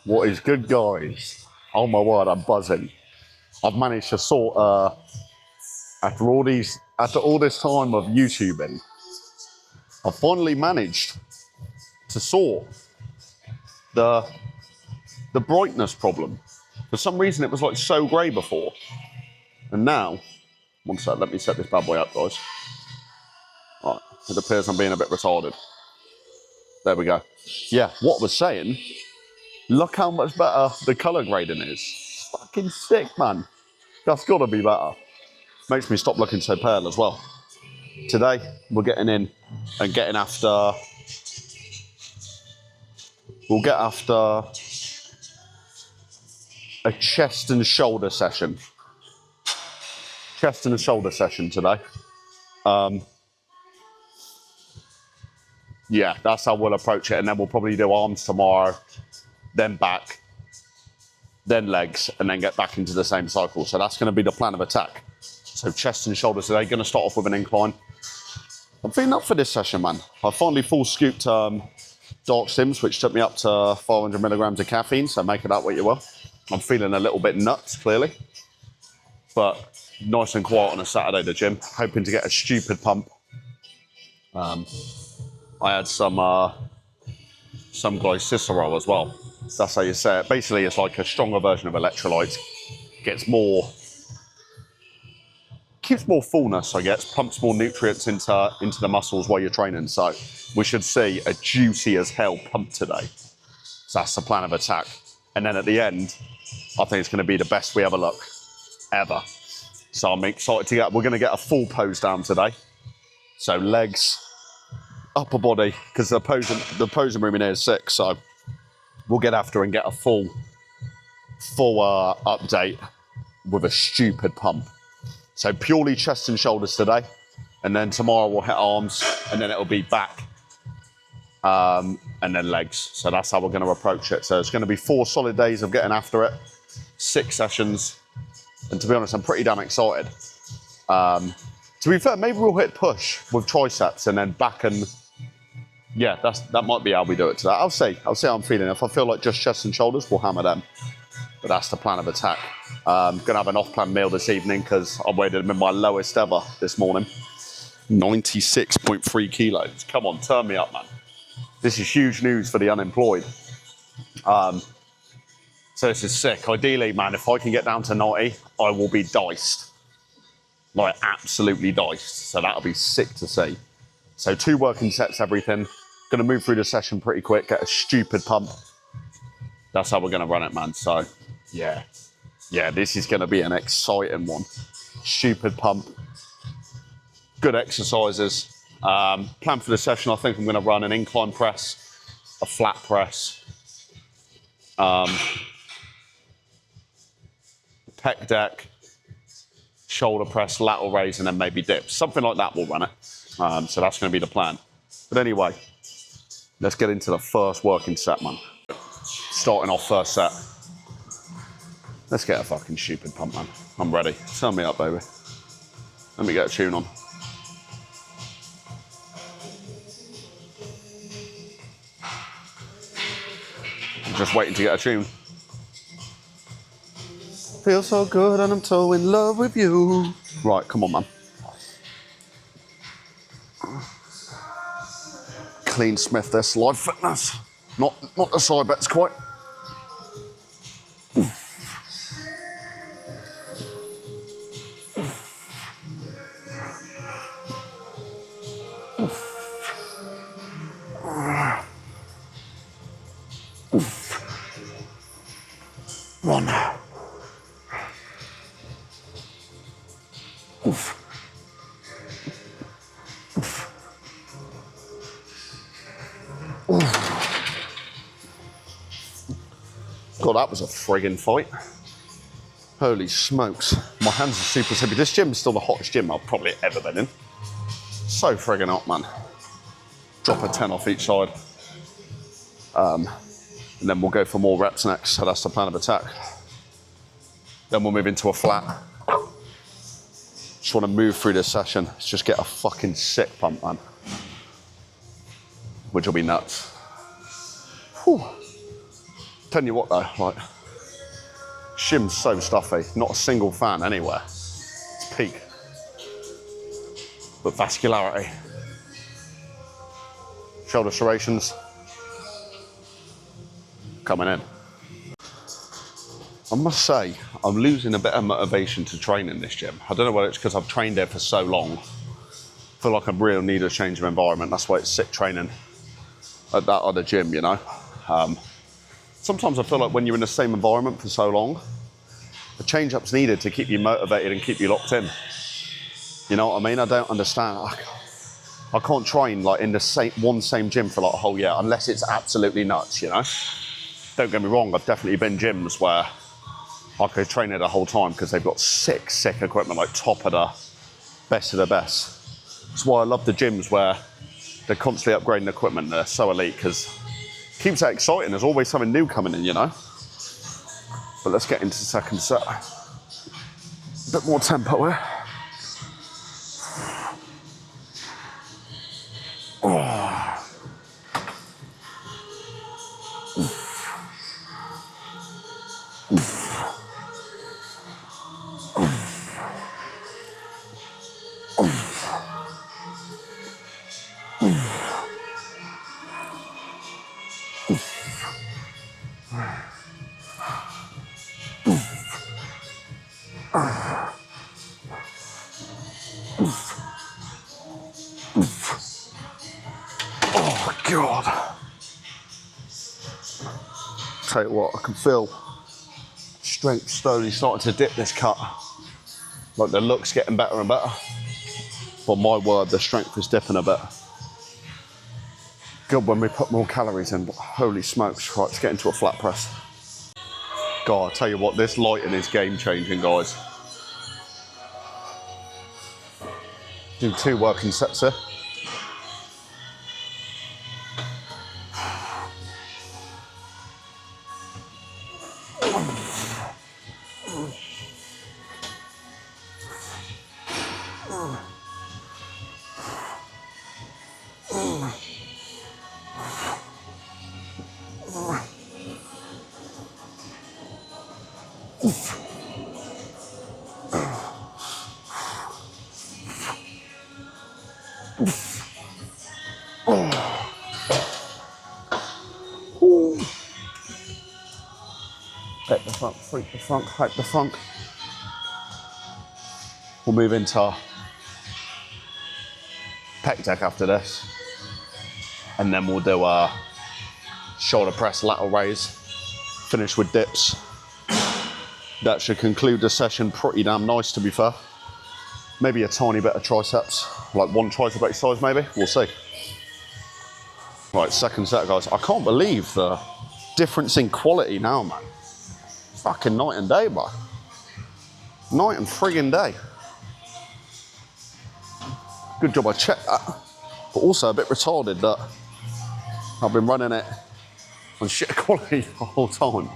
What is good, guys? Oh my word, I'm buzzing. I've managed to sort after all this time of YouTubing, I finally managed to sort the brightness problem. For some reason it was like so grey before. And now, one sec, let me set this bad boy up, guys. Alright, it appears I'm being a bit retarded. There we go. Yeah, what I was saying, look how much better the colour grading is. Fucking sick, man. That's gotta be better. Makes me stop looking so pale as well. Today, we're getting in and getting after... We'll get after a chest and shoulder session. Chest and shoulder session today. Yeah, that's how we'll approach it. And then we'll probably do arms tomorrow, then back, then legs, and then get back into the same cycle. So that's going to be the plan of attack. So chest and shoulders today, going to start off with an incline. I'm feeling up for this session, man. I finally full scooped Dark Sims, which took me up to 500 milligrams of caffeine, so make it up what you will. I'm feeling a little bit nuts, clearly. But nice and quiet on a Saturday at the gym, hoping to get a stupid pump. I had some glycerol as well. That's how you say it. Basically, it's like a stronger version of electrolytes. Keeps more fullness, I guess. Pumps more nutrients into the muscles while you're training. So we should see a juicy as hell pump today. So that's the plan of attack. And then at the end, I think it's going to be the best we ever look, ever. So I'm excited to we're going to get a full pose down today. So legs, upper body, because the posing room in here is sick, so we'll get after and get a full update with a stupid pump. So purely chest and shoulders today, and then tomorrow we'll hit arms, and then it'll be back, and then legs. So that's how we're going to approach it. So it's going to be 4 solid days of getting after it, 6 sessions, and to be honest, I'm pretty damn excited. To be fair, maybe we'll hit push with triceps and then back and... Yeah, that might be how we do it today. I'll see how I'm feeling. If I feel like just chest and shoulders, we'll hammer them. But that's the plan of attack. I'm going to have an off-plan meal this evening because I weighed them in my lowest ever this morning. 96.3 kilos. Come on, turn me up, man. This is huge news for the unemployed. So this is sick. Ideally, man, if I can get down to 90, I will be diced. Like, absolutely diced. So that'll be sick to see. So 2 working sets, everything. Going to move through the session pretty quick, get a stupid pump. That's how we're going to run it, man. So, yeah. Yeah, this is going to be an exciting one. Stupid pump. Good exercises. Plan for the session, I think I'm going to run an incline press, a flat press, pec deck, shoulder press, lateral raise, and then maybe dips. Something like that we'll run it. So that's going to be the plan. But anyway, let's get into the first working set, man. Starting off first set. Let's get a fucking stupid pump, man. I'm ready. Turn me up, baby. Let me get a tune on. I'm just waiting to get a tune. Feel so good and I'm so in love with you. Right, come on, man. Clean Smith this, Live Fitness. Not the side bets quite. One. God, that was a friggin' fight. Holy smokes. My hands are super sleepy. This gym is still the hottest gym I've probably ever been in. So friggin' hot, man. Drop a 10 off each side. And then we'll go for more reps next. So that's the plan of attack. Then we'll move into a flat. Just want to move through this session. Let's just get a fucking sick pump, man. Which will be nuts. Whew. Tell you what though, like, shim's so stuffy, not a single fan anywhere. It's peak. But vascularity, shoulder serrations, coming in. I must say, I'm losing a bit of motivation to train in this gym. I don't know whether it's because I've trained there for so long. I feel like I really need a change of environment. That's why it's sick training at that other gym, you know. Sometimes I feel like when you're in the same environment for so long, a change-up's needed to keep you motivated and keep you locked in. You know what I mean? I don't understand. I can't train like in the same gym for like a whole year unless it's absolutely nuts, you know? Don't get me wrong, I've definitely been gyms where I could train it the whole time because they've got sick equipment, like top of the best of the best. That's why I love the gyms where they're constantly upgrading equipment. They're so elite because it keeps that exciting. There's always something new coming in, you know? But let's get into the second set. A bit more tempo here. Oh God. Tell you what, I can feel strength slowly starting to dip this cut. Like the look's getting better and better. But my word, the strength is dipping a bit. Good when we put more calories in, but holy smokes. Right, let's get into a flat press. God, I tell you what, this lighting is game changing, guys. Do 2 working sets here. Back the front, freak the front, hype the front. We'll move into pec deck after this. And then we'll do a shoulder press, lateral raise, finish with dips. That should conclude the session pretty damn nice, to be fair. Maybe a tiny bit of triceps, like 1 tricep exercise maybe, we'll see. Right, second set, guys. I can't believe the difference in quality now, man. Fucking night and day, bro. Night and friggin' day. Good job I checked that. But also a bit retarded that I've been running it on shit quality the whole time.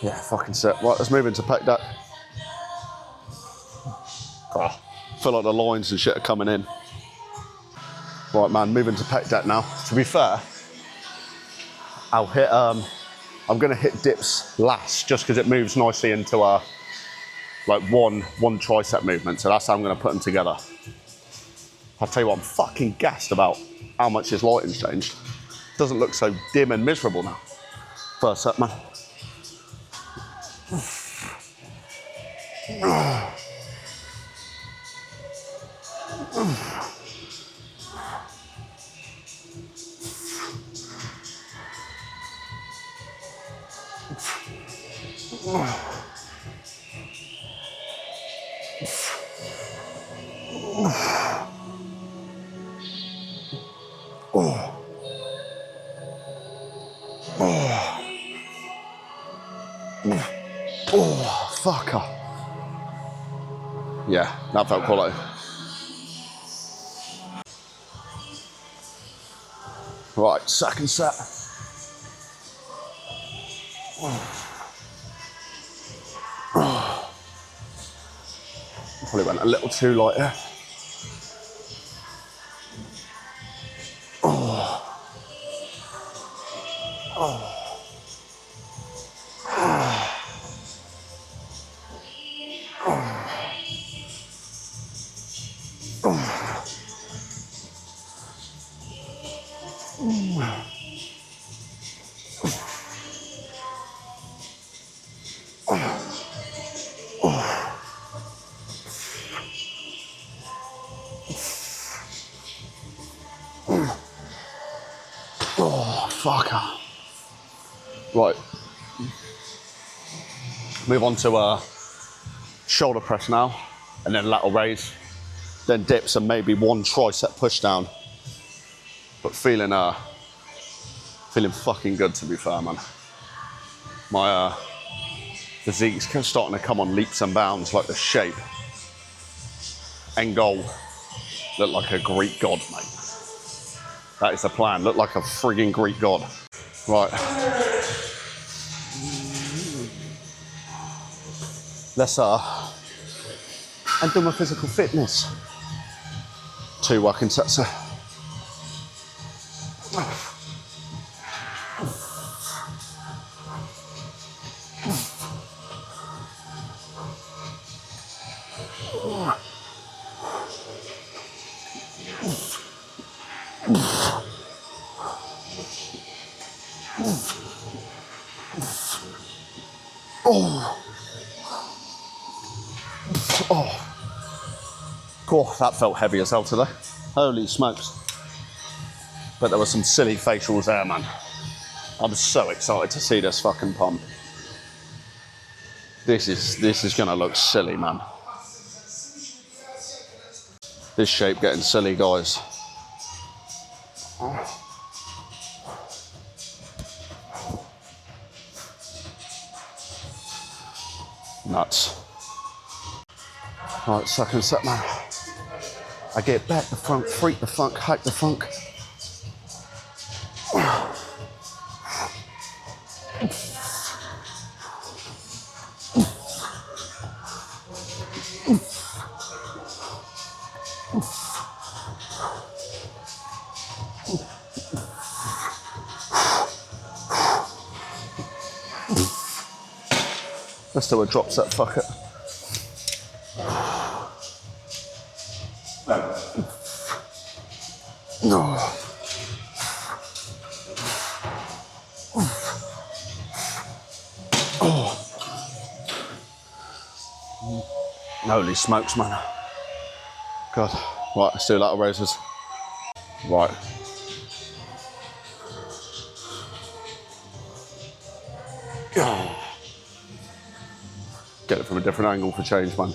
Yeah, fucking set. Right, let's move into pec deck. Oh, feel like the lines and shit are coming in. Right, man, moving to pec deck now. To be fair, I'll hit, I'm gonna hit dips last just because it moves nicely into like one tricep movement. So that's how I'm gonna put them together. I'll tell you what, I'm fucking gassed about how much this lighting's changed. Doesn't look so dim and miserable now. First set, man. fucker. Yeah, that felt quality. Right, second set. Probably went a little too light there. Oh, fucker. Right. Move on to shoulder press now, and then lateral raise, then dips, and maybe one tricep push down. But feeling fucking good, to be fair, man. My physique's starting to come on leaps and bounds, like the shape. End goal, look like a Greek god, mate. That is the plan, look like a frigging Greek god. Right. Let's and do my physical fitness. 2 working sets. Oh, that felt heavy as hell today. Holy smokes. But there were some silly facials there, man. I'm so excited to see this fucking pump. This is gonna look silly, man. This shape getting silly, guys. Nuts. Right, second set, man. I get back the funk, freak the funk, hype the funk. Let's do a drop set, fuck it. No. Holy smokes, man. God. Right, let's do lateral raises. Right. Get it from a different angle for change, man.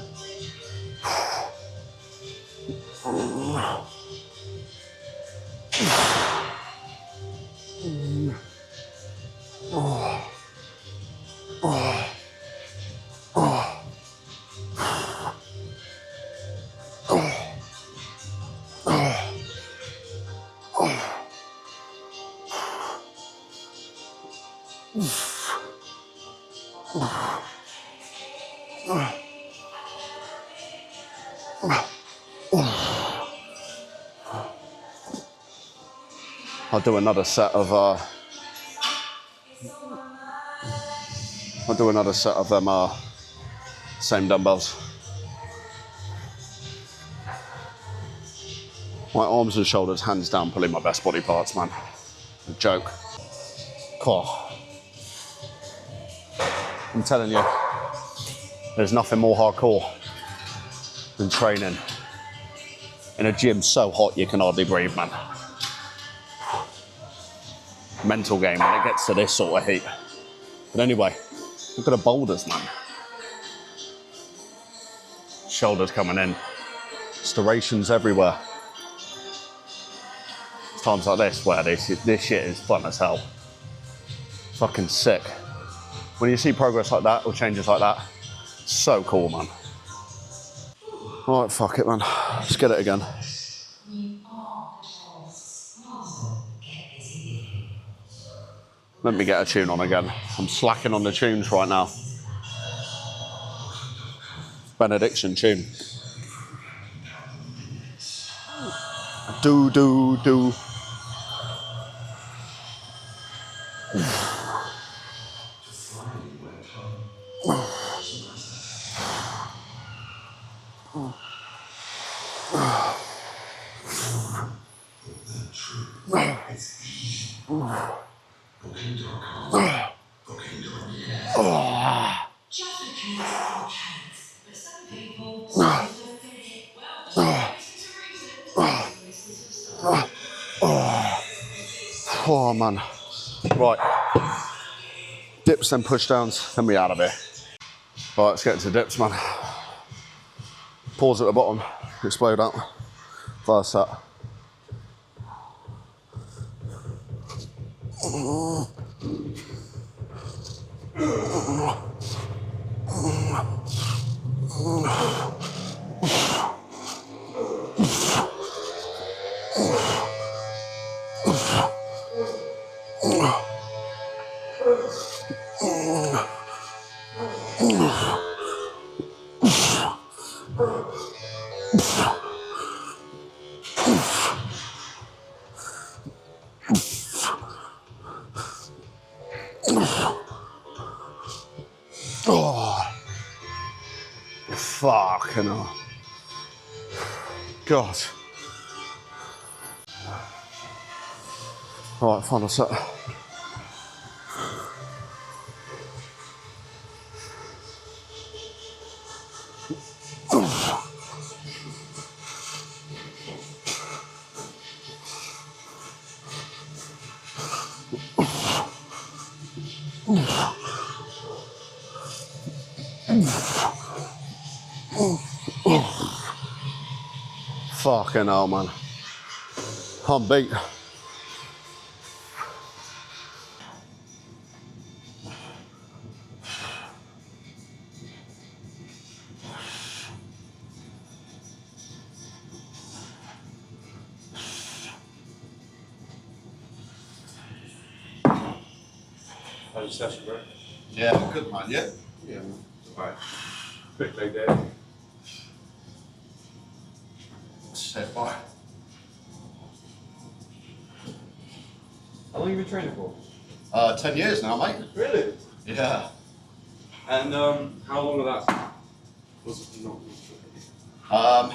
I'll do another set of them same dumbbells. My arms and shoulders, hands down, probably my best body parts, man. A joke. Oh. I'm telling you, there's nothing more hardcore than training in a gym so hot you can hardly breathe, man. Mental game when it gets to this sort of heat. But anyway, look at the boulders, man. Shoulders coming in. Striations everywhere. It's times like this where this shit is fun as hell. Fucking sick. When you see progress like that or changes like that, So cool, man. Right, fuck it, man. Let's get it again. Let me get a tune on again. I'm slacking on the tunes right now. Benediction tune. Do, do, do. Oh, man. Right. Dips and push downs, then we out of here. Right, let's get into dips, man. Pause at the bottom, explode out. First set. Oh, fucking hell. God. Right, final set. Fucking hell, man. I'm beat. How's your session, bro? Yeah, good, man, yeah? Yeah. Alright. Quick leg day. Step by. How long have you been training for? 10 years now, mate. Really? Yeah. And how long of that was not? I've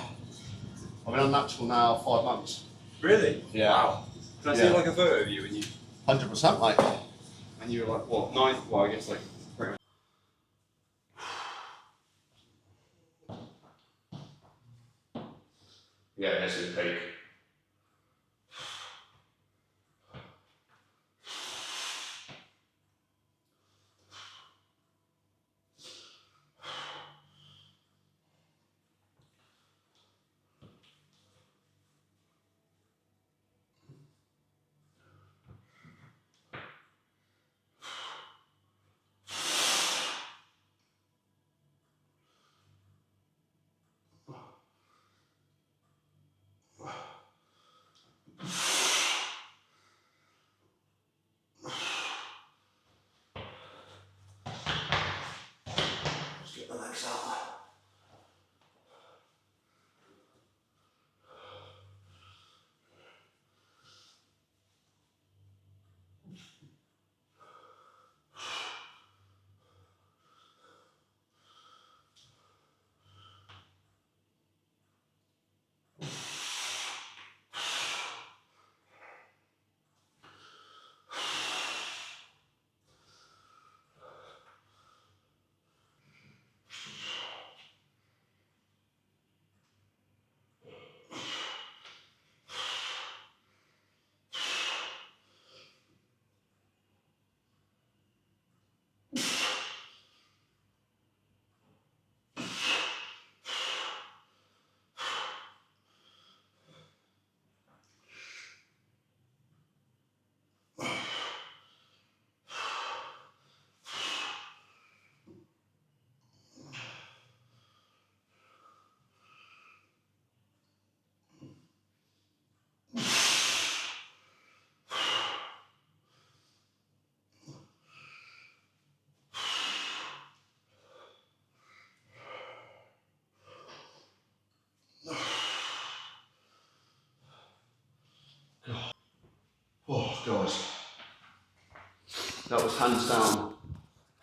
been on natural now 5 months. Really? Yeah. Wow. Can I see like a photo of you and you 100%, mate. and you were like what, 9? Well, I guess like pretty much. Yeah, this is peak.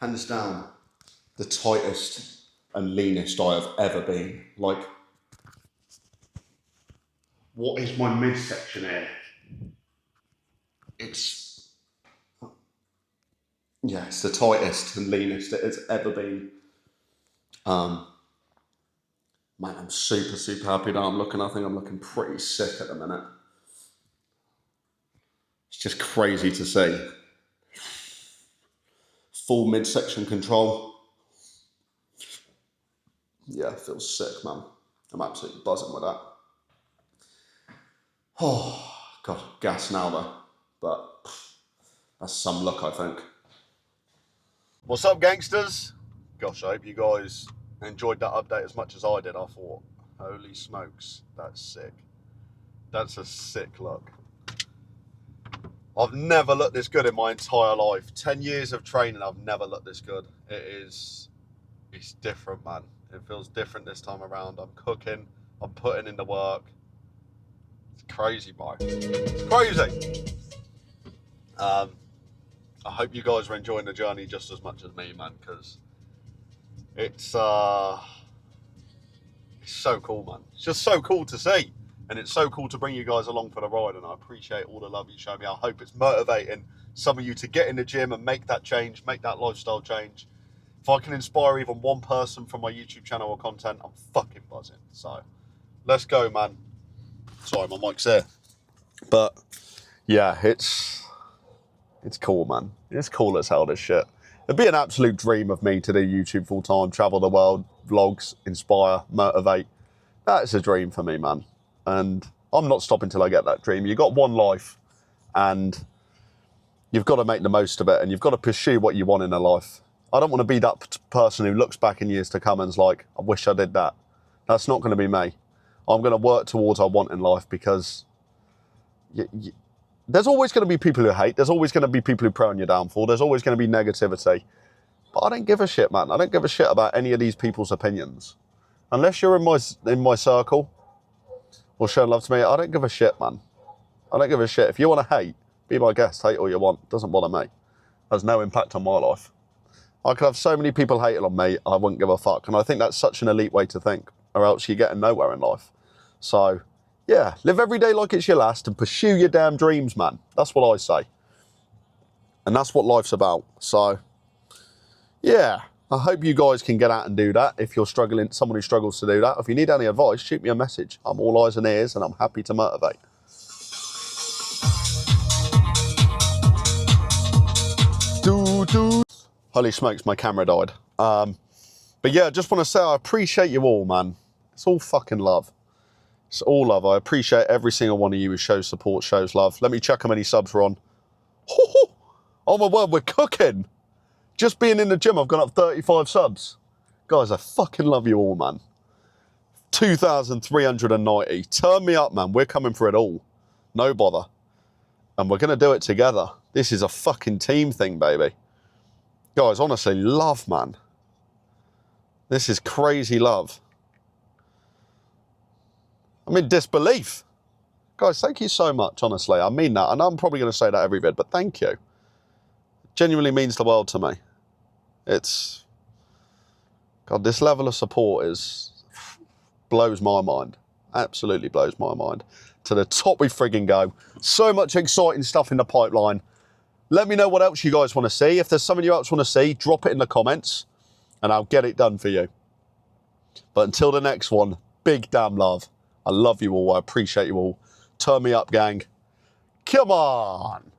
hands down, the tightest and leanest I have ever been. Like, what is my midsection here? It's the tightest and leanest it has ever been. Man, I'm super, super happy now. I think I'm looking pretty sick at the minute. It's just crazy to see. Full midsection control. Yeah, it feels sick, man. I'm absolutely buzzing with that. Oh, God, gas now though. But that's some luck, I think. What's up, gangsters? Gosh, I hope you guys enjoyed that update as much as I did. I thought, holy smokes, that's sick. That's a sick look. I've never looked this good in my entire life. 10 years of training, I've never looked this good. It's different, man. It feels different this time around. I'm cooking, I'm putting in the work. It's crazy, bro. It's crazy. I hope you guys are enjoying the journey just as much as me, man, because it's so cool, man. It's just so cool to see. And it's so cool to bring you guys along for the ride, and I appreciate all the love you show me. I hope it's motivating some of you to get in the gym and make that change, make that lifestyle change. If I can inspire even one person from my YouTube channel or content, I'm fucking buzzing. So, let's go, man. Sorry, my mic's there. But, yeah, it's cool, man. It's cool as hell, this shit. It'd be an absolute dream of me to do YouTube full-time, travel the world, vlogs, inspire, motivate. That's a dream for me, man. And I'm not stopping till I get that dream. You've got one life, and you've got to make the most of it, and you've got to pursue what you want in a life. I don't want to be that person who looks back in years to come and's like, I wish I did that. That's not going to be me. I'm going to work towards what I want in life, because there's always going to be people who hate. There's always going to be people who pray on your downfall. There's always going to be negativity. But I don't give a shit, man. I don't give a shit about any of these people's opinions. Unless you're in my circle or show love to me, I don't give a shit, man. I don't give a shit. If you want to hate, be my guest, hate all you want. Doesn't bother me. Has no impact on my life. I could have so many people hating on me, I wouldn't give a fuck. And I think that's such an elite way to think, or else you're getting nowhere in life. So, yeah, live every day like it's your last and pursue your damn dreams, man. That's what I say. And that's what life's about. So, yeah, I hope you guys can get out and do that. If you're struggling, someone who struggles to do that, if you need any advice, shoot me a message. I'm all eyes and ears, and I'm happy to motivate. Holy smokes, my camera died. But yeah, I just want to say I appreciate you all, man. It's all fucking love. It's all love. I appreciate every single one of you who shows support, shows love. Let me check how many subs we're on. Oh my word, we're cooking. Just being in the gym, I've gone up 35 subs. Guys, I fucking love you all, man. 2,390. Turn me up, man. We're coming for it all. No bother. And we're going to do it together. This is a fucking team thing, baby. Guys, honestly, love, man. This is crazy love. I'm in disbelief. Guys, thank you so much, honestly. I mean that. I know I'm probably going to say that every vid, but thank you. It genuinely means the world to me. It's... God, this level of support blows my mind. Absolutely blows my mind. To the top we frigging go. So much exciting stuff in the pipeline. Let me know what else you guys want to see. If there's something you else want to see, drop it in the comments and I'll get it done for you. But until the next one, big damn love. I love you all. I appreciate you all. Turn me up, gang. Come on.